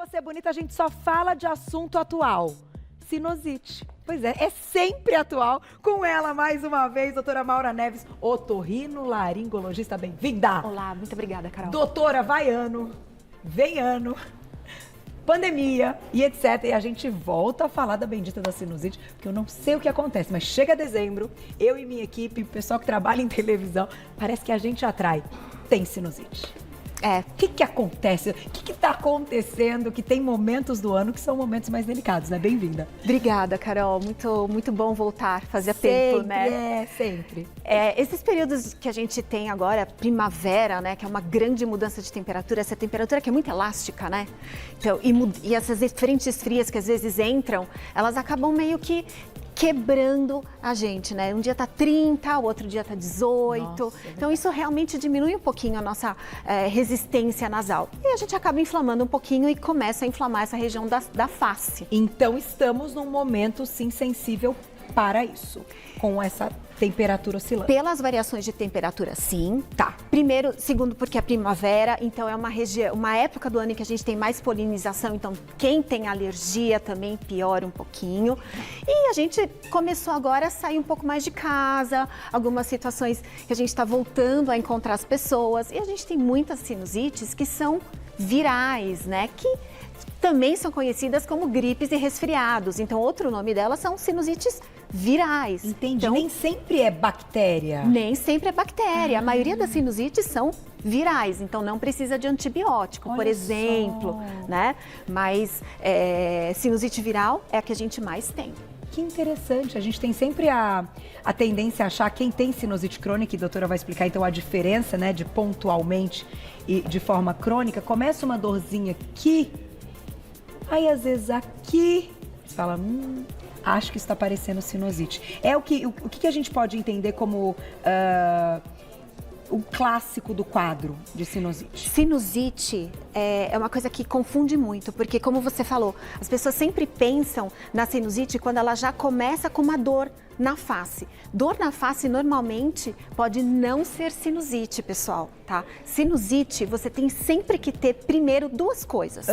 Você é Bonita, a gente só fala de assunto atual. Sinusite. Pois é, é sempre atual. Com ela, mais uma vez, doutora Maura Neves, otorrinolaringologista. Bem-vinda! Olá, muito obrigada, Carol. Doutora, vai ano, vem ano, pandemia e etc. E a gente volta a falar da bendita da sinusite, porque eu não sei o que acontece, mas chega dezembro, eu e minha equipe, o pessoal que trabalha em televisão, parece que a gente atrai. Tem sinusite. É. O que acontece? O que está acontecendo? Que tem momentos do ano que são momentos mais delicados, né? Bem-vinda. Obrigada, Carol. Muito bom voltar. Fazia tempo, né? Sempre. Esses períodos que a gente tem agora, primavera, né? Que é uma grande mudança de temperatura. Essa temperatura que é muito elástica, né? Então, e essas frentes frias que às vezes entram, elas acabam meio que quebrando a gente, né? Um dia tá 30, o outro dia tá 18. Nossa, então isso realmente diminui um pouquinho a nossa resistência nasal. E a gente acaba inflamando um pouquinho e começa a inflamar essa região da face. Então estamos num momento, sim, sensível para isso, com essa temperatura oscilante. Pelas variações de temperatura, sim. Tá. Primeiro, segundo, porque é primavera, então é uma época do ano em que a gente tem mais polinização, então quem tem alergia também piora um pouquinho. E a gente começou agora a sair um pouco mais de casa, algumas situações que a gente está voltando a encontrar as pessoas. E a gente tem muitas sinusites que são virais, né? Que também são conhecidas como gripes e resfriados. Então, outro nome delas são sinusites virais. Entendi. Então, nem sempre é bactéria. Nem sempre é bactéria. A maioria das sinusites são virais, então não precisa de antibiótico, por exemplo, né? Mas sinusite viral é a que a gente mais tem. Que interessante, a gente tem sempre a tendência a achar quem tem sinusite crônica, e a doutora vai explicar então a diferença, né, de pontualmente e de forma crônica. Começa uma dorzinha aqui, aí às vezes aqui, você fala, acho que está parecendo sinusite. O que a gente pode entender como o clássico do quadro de sinusite? Sinusite é uma coisa que confunde muito, porque como você falou, as pessoas sempre pensam na sinusite quando ela já começa com uma dor na face. Dor na face normalmente pode não ser sinusite, pessoal, tá? Sinusite, você tem sempre que ter primeiro duas coisas.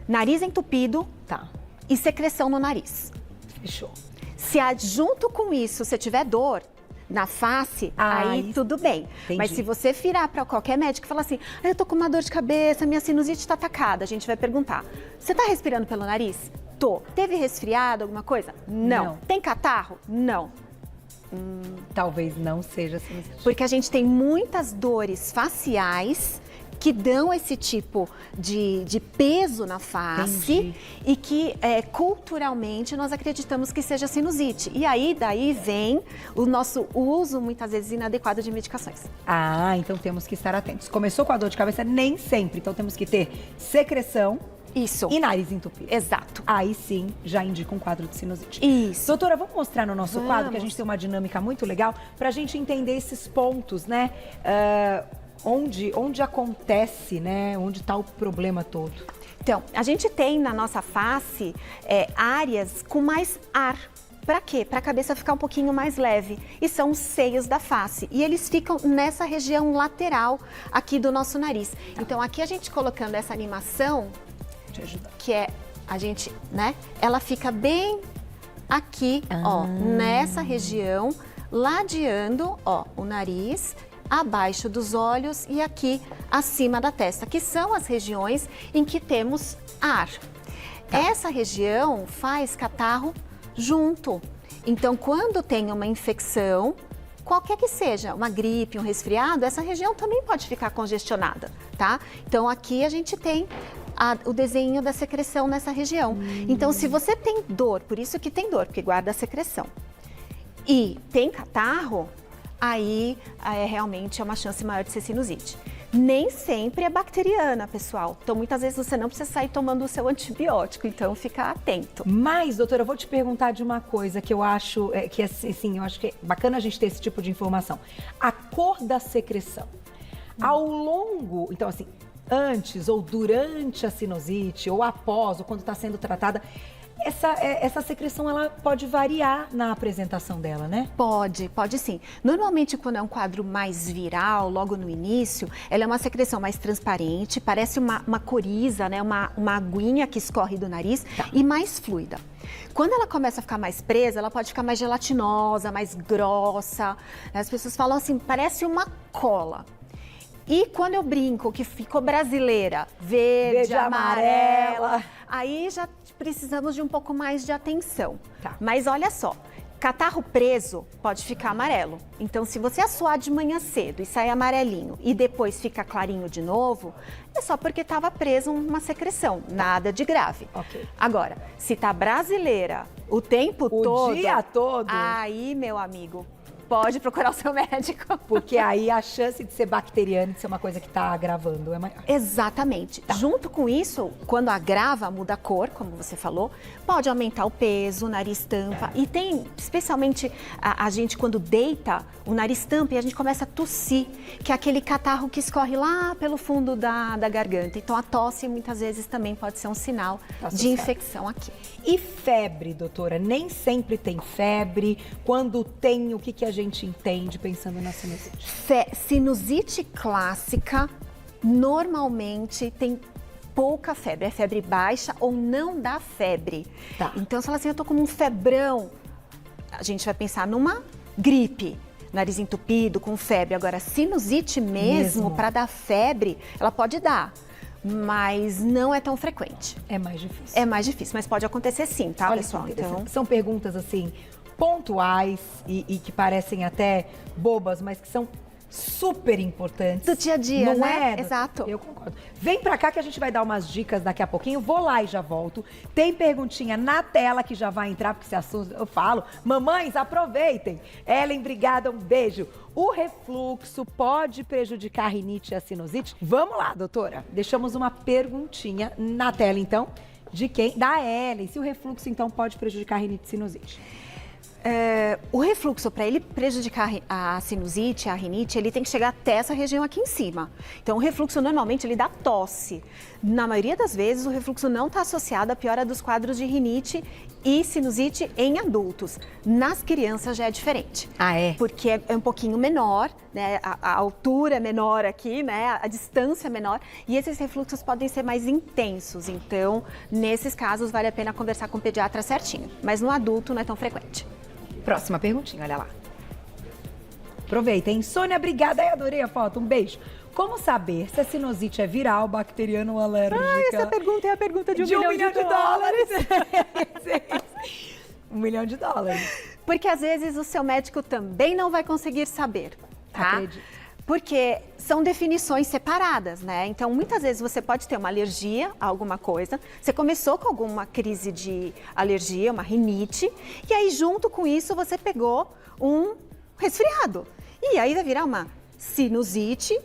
Nariz entupido, tá, e secreção no nariz. Fechou. Se junto com isso você tiver dor na face, aí tudo bem. Entendi. Mas se você virar para qualquer médico e falar assim, eu tô com uma dor de cabeça, minha sinusite está atacada, a gente vai perguntar, você tá respirando pelo nariz? Tô. Teve resfriado, alguma coisa? Não. Tem catarro? Não. Talvez não seja sinusite. Porque a gente tem muitas dores faciais que dão esse tipo de peso na face. Entendi. E que culturalmente nós acreditamos que seja sinusite. E aí daí vem o nosso uso muitas vezes inadequado de medicações. Então temos que estar atentos. Começou com a dor de cabeça, nem sempre. Então temos que ter secreção. Isso. E nariz entupido. Exato. Aí sim, já indica um quadro de sinusite. Isso. Doutora, vamos mostrar no nosso quadro, que a gente tem uma dinâmica muito legal, pra gente entender esses pontos, né? Onde acontece, né? Onde está o problema todo. Então, a gente tem na nossa face áreas com mais ar. Para quê? Para a cabeça ficar um pouquinho mais leve. E são os seios da face. E eles ficam nessa região lateral aqui do nosso nariz. Então, aqui a gente colocando essa animação, que a gente, né? Ela fica bem aqui, ó, nessa região, ladeando, ó, o nariz, abaixo dos olhos e aqui acima da testa, que são as regiões em que temos ar. Essa região faz catarro junto. Então, quando tem uma infecção, qualquer que seja, uma gripe, um resfriado, essa região também pode ficar congestionada, tá? Então, aqui a gente tem o desenho da secreção nessa região. Então, se você tem dor, por isso que tem dor, porque guarda a secreção, e tem catarro, aí realmente é uma chance maior de ser sinusite. Nem sempre é bacteriana, pessoal. Então, muitas vezes você não precisa sair tomando o seu antibiótico, então fica atento. Mas, doutora, eu vou te perguntar de uma coisa que eu acho eu acho que é bacana a gente ter esse tipo de informação. A cor da secreção. Ao longo, então assim, antes ou durante a sinusite, ou após, ou quando está sendo tratada, essa secreção, ela pode variar na apresentação dela, né? Pode sim. Normalmente, quando é um quadro mais viral, logo no início, ela é uma secreção mais transparente, parece uma coriza, né? Uma aguinha que escorre do nariz e mais fluida. Quando ela começa a ficar mais presa, ela pode ficar mais gelatinosa, mais grossa. As pessoas falam assim, parece uma cola. E quando eu brinco que ficou brasileira, verde, amarela, aí já precisamos de um pouco mais de atenção. Tá. Mas olha só, catarro preso pode ficar amarelo. Então, se você assoar de manhã cedo e sair amarelinho e depois fica clarinho de novo, é só porque estava preso uma secreção, nada de grave. Ok. Agora, se tá brasileira o tempo todo... O dia todo? Aí, meu amigo, pode procurar o seu médico. Porque aí a chance de ser bacteriana, de ser uma coisa que está agravando, é maior. Exatamente. Junto com isso, quando agrava, muda a cor, como você falou, pode aumentar o peso, o nariz tampa. E tem, especialmente, a gente quando deita, o nariz tampa e a gente começa a tossir, que é aquele catarro que escorre lá pelo fundo da garganta. Então, a tosse, muitas vezes, também pode ser um sinal de infecção aqui. E febre, doutora? Nem sempre tem febre. Quando tem, o que a gente entende pensando na sinusite? Sinusite clássica, normalmente tem pouca febre. É febre baixa ou não dá febre. Tá. Então, se ela assim, eu tô com um febrão, a gente vai pensar numa gripe. Nariz entupido, com febre. Agora, sinusite mesmo. Para dar febre, ela pode dar. Mas não é tão frequente. É mais difícil. É mais difícil, mas pode acontecer sim, tá, Olha, pessoal? então, são perguntas assim, pontuais e que parecem até bobas, mas que são super importantes. Do dia a dia, não né? É? Exato. Eu concordo. Vem pra cá que a gente vai dar umas dicas daqui a pouquinho. Vou lá e já volto. Tem perguntinha na tela que já vai entrar, porque esse assunto eu falo. Mamães, aproveitem. Ellen, obrigada, um beijo. O refluxo pode prejudicar a rinite e a sinusite? Vamos lá, doutora. Deixamos uma perguntinha na tela, então, de quem? Da Ellen. Se o refluxo, então, pode prejudicar a rinite e sinusite? O refluxo, para ele prejudicar a sinusite, a rinite, ele tem que chegar até essa região aqui em cima. Então, o refluxo, normalmente, ele dá tosse. Na maioria das vezes, o refluxo não está associado à piora dos quadros de rinite e sinusite em adultos. Nas crianças já é diferente. Ah, é? Porque é um pouquinho menor, né? A altura é menor aqui, né? A distância é menor. E esses refluxos podem ser mais intensos. Então, nesses casos, vale a pena conversar com o pediatra certinho. Mas no adulto não é tão frequente. Próxima perguntinha, olha lá. Aproveita, hein? Sônia, obrigada. Ai, adorei a foto. Um beijo. Como saber se a sinusite é viral, bacteriana ou alérgica? Essa pergunta é a pergunta de um milhão de dólares. $1 milhão. Porque às vezes o seu médico também não vai conseguir saber, tá? Acredito. Porque são definições separadas, né? Então, muitas vezes você pode ter uma alergia a alguma coisa, você começou com alguma crise de alergia, uma rinite, e aí junto com isso você pegou um resfriado. E aí vai virar uma sinusite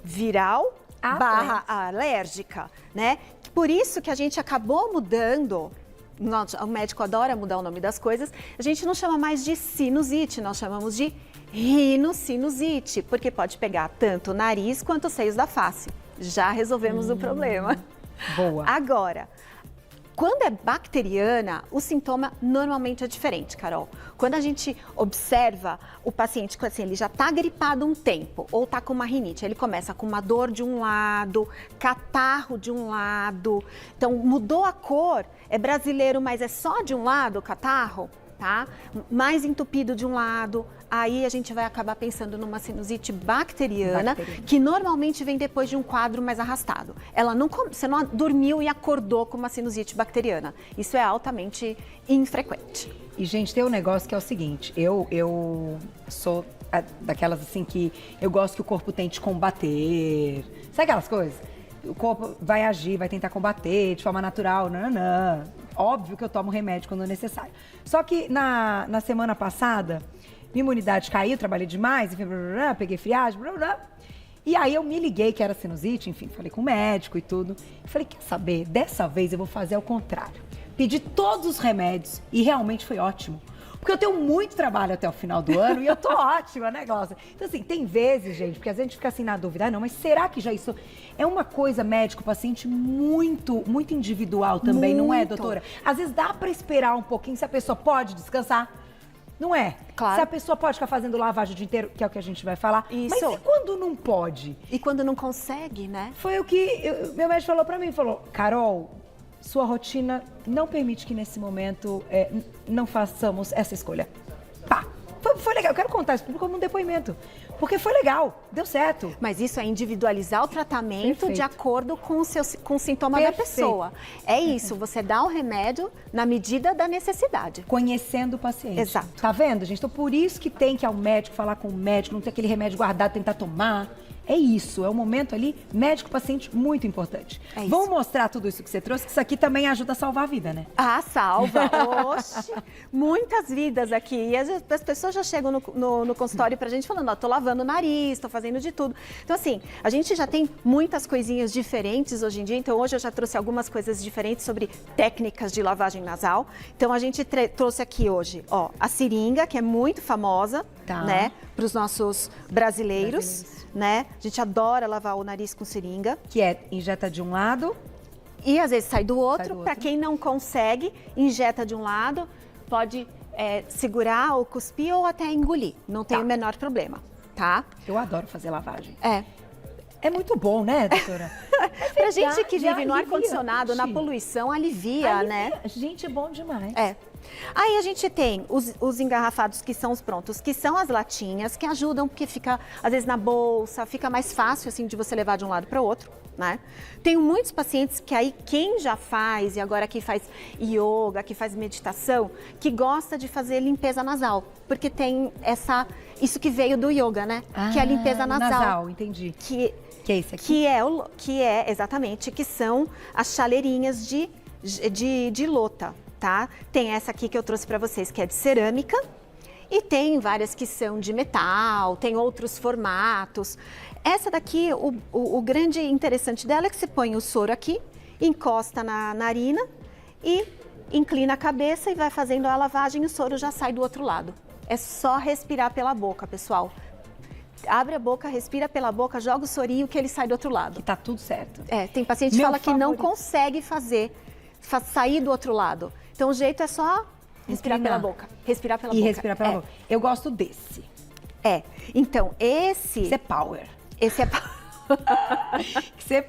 viral barra alérgica, né? Por isso que a gente acabou mudando. O médico adora mudar o nome das coisas. A gente não chama mais de sinusite, nós chamamos de rinocinusite, porque pode pegar tanto o nariz quanto os seios da face. Já resolvemos o problema. Boa. Agora, quando é bacteriana, o sintoma normalmente é diferente, Carol. Quando a gente observa o paciente, assim, ele já está gripado um tempo, ou está com uma rinite, ele começa com uma dor de um lado, catarro de um lado, então mudou a cor, é brasileiro, mas é só de um lado o catarro, tá? Mais entupido de um lado, aí a gente vai acabar pensando numa sinusite bacteriana, que normalmente vem depois de um quadro mais arrastado. Você não dormiu e acordou com uma sinusite bacteriana. Isso é altamente infrequente. E, gente, tem um negócio que é o seguinte, eu sou daquelas assim que eu gosto que o corpo tente combater. Sabe aquelas coisas? O corpo vai agir, vai tentar combater de forma natural, não. Óbvio que eu tomo remédio quando é necessário. Só que na semana passada, minha imunidade caiu, trabalhei demais, enfim, peguei friagem, e aí eu me liguei que era sinusite, enfim, falei com o médico e tudo. Falei, quer saber, dessa vez eu vou fazer ao contrário. Pedi todos os remédios e realmente foi ótimo. Porque eu tenho muito trabalho até o final do ano e eu tô ótima, né, Glaucia? Então, assim, tem vezes, gente, porque às vezes a gente fica assim na dúvida, não, mas será que já isso é uma coisa médico-paciente muito individual também, não é, doutora? Às vezes dá pra esperar um pouquinho se a pessoa pode descansar. Não é? Claro. Se a pessoa pode ficar fazendo lavagem o dia inteiro, que é o que a gente vai falar. Isso. Mas e quando não pode? E quando não consegue, né? Foi o que meu médico falou pra mim. Falou, Carol, sua rotina não permite que nesse momento não façamos essa escolha. Pá. Foi legal. Eu quero contar isso como um depoimento. Porque foi legal. Deu certo. Mas isso é individualizar o tratamento Perfeito. de acordo com o sintoma da pessoa. É isso, você dá o remédio na medida da necessidade. Conhecendo o paciente. Exato. Tá vendo, gente? Então, por isso que tem que ir ao médico, falar com o médico, não ter aquele remédio guardado, tentar tomar. É isso, é um momento ali, médico-paciente, muito importante. É isso. Vamos mostrar tudo isso que você trouxe, que isso aqui também ajuda a salvar a vida, né? Ah, salva! Oxe! Muitas vidas aqui. E as pessoas já chegam no consultório pra gente falando, ó, tô lavando o nariz, tô fazendo de tudo. Então, assim, a gente já tem muitas coisinhas diferentes hoje em dia. Então, hoje eu já trouxe algumas coisas diferentes sobre técnicas de lavagem nasal. Então, a gente trouxe aqui hoje, ó, a seringa, que é muito famosa, Tá. né, pros nossos brasileiros, né? A gente adora lavar o nariz com seringa. Que é, injeta de um lado, E às vezes sai do outro. Sai do Para outro. quem não consegue, injeta de um lado, pode segurar ou cuspir ou até engolir. Não tem Tá. o menor problema, tá? eu adoro fazer lavagem. É. É muito bom, né, doutora? Pra gente que verdade, vive no alivia, ar-condicionado, na gente. poluição, alivia, né? Gente, é bom demais. É. Aí a gente tem os engarrafados que são os prontos, que são as latinhas, que ajudam, porque fica, às vezes, na bolsa, fica mais fácil, assim, de você levar de um lado para o outro, né? Tenho muitos pacientes que aí, quem já faz, e agora que faz yoga, que faz meditação, que gosta de fazer limpeza nasal, porque tem isso que veio do yoga, né? Que é a limpeza nasal. Entendi. Que Que é esse aqui? Exatamente, que são as chaleirinhas de lota, tá? Tem essa aqui que eu trouxe para vocês, que é de cerâmica, e tem várias que são de metal, tem outros formatos. Essa daqui, o grande interessante dela é que você põe o soro aqui, encosta na narina e inclina a cabeça e vai fazendo a lavagem e o soro já sai do outro lado. É só respirar pela boca, pessoal. Abre a boca, respira pela boca, joga o sorinho que ele sai do outro lado. Que tá tudo certo. Tem paciente que Meu fala que não favorito. consegue sair do outro lado. Então o jeito é só respirar Inclinar. pela boca. Respirar pela E boca. respirar pela boca. Eu gosto desse. Então, esse Esse é power. é Que você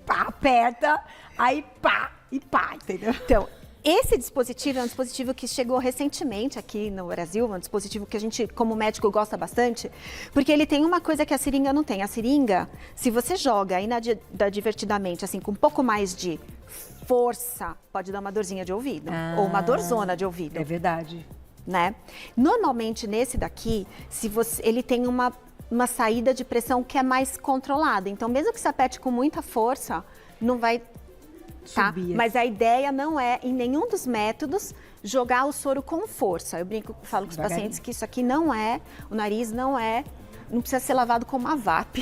pá, aperta, aí pá, e pá, entendeu? Então, esse dispositivo é um dispositivo que chegou recentemente aqui no Brasil, um dispositivo que a gente, como médico, gosta bastante, porque ele tem uma coisa que a seringa não tem. A seringa, se você joga inadvertidamente, assim, com um pouco mais de força, pode dar uma dorzinha de ouvido, ou uma dorzona de ouvido, É verdade. né? Normalmente, nesse daqui, ele tem uma saída de pressão que é mais controlada. Então, mesmo que você aperte com muita força, não vai... Tá? Subir. Mas a ideia não é, em nenhum dos métodos, jogar o soro com força. Eu falo com os Devagarinho. pacientes que isso aqui não é, o nariz não precisa ser lavado com uma VAP,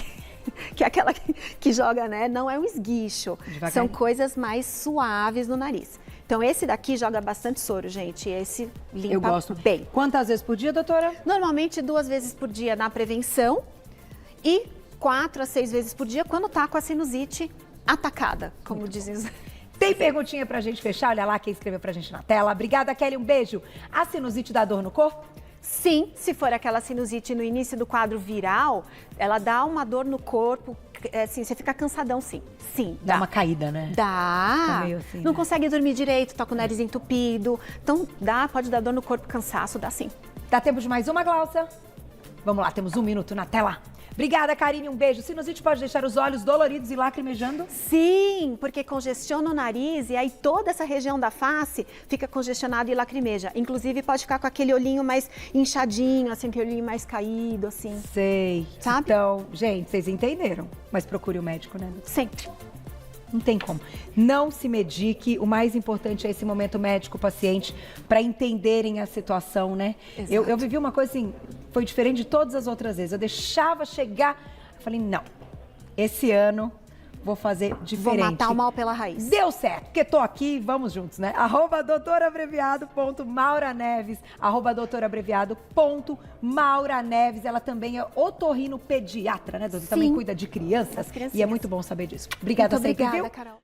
que é aquela que joga, né? Não é um esguicho. Devagarinho. São coisas mais suaves no nariz. Então, esse daqui joga bastante soro, gente. Esse limpa Eu gosto. bem. Quantas vezes por dia, doutora? Normalmente 2 vezes por dia na prevenção e 4 a 6 vezes por dia quando tá com a sinusite atacada, como dizem os... Tem perguntinha pra gente fechar? Olha lá quem escreveu pra gente na tela. Obrigada, Kelly. Um beijo. A sinusite dá dor no corpo? Sim, se for aquela sinusite no início do quadro viral, ela dá uma dor no corpo, assim, você fica cansadão, sim. Sim, Dá uma caída, né? Dá. Tá meio assim, Não né? consegue dormir direito, tá com o nariz entupido. Então, pode dar dor no corpo, cansaço, dá sim. Dá tempo de mais uma, Glaucia? Vamos lá, temos 1 minuto na tela. Obrigada, Karine. Um beijo. Sinusite pode deixar os olhos doloridos e lacrimejando? Sim, porque congestiona o nariz e aí toda essa região da face fica congestionada e lacrimeja. Inclusive pode ficar com aquele olhinho mais inchadinho, assim, aquele olhinho mais caído, assim. Sei. Sabe? Então, gente, vocês entenderam. Mas procure o médico, né? Sempre. Não tem como. Não se medique. O mais importante é esse momento médico-paciente para entenderem a situação, né? Exato. Eu vivi uma coisa assim, foi diferente de todas as outras vezes. Eu deixava chegar, eu falei, não, esse ano vou fazer diferente. Vou matar o mal pela raiz. Deu certo, porque tô aqui, vamos juntos, né? @doutorabreviado.mauraneves, @doutorabreviado.mauraneves. Ela também é otorrinopediatra, né, doutora? Também cuida de crianças. E é muito bom saber disso. Obrigada muito sempre, obrigada, viu? Carol.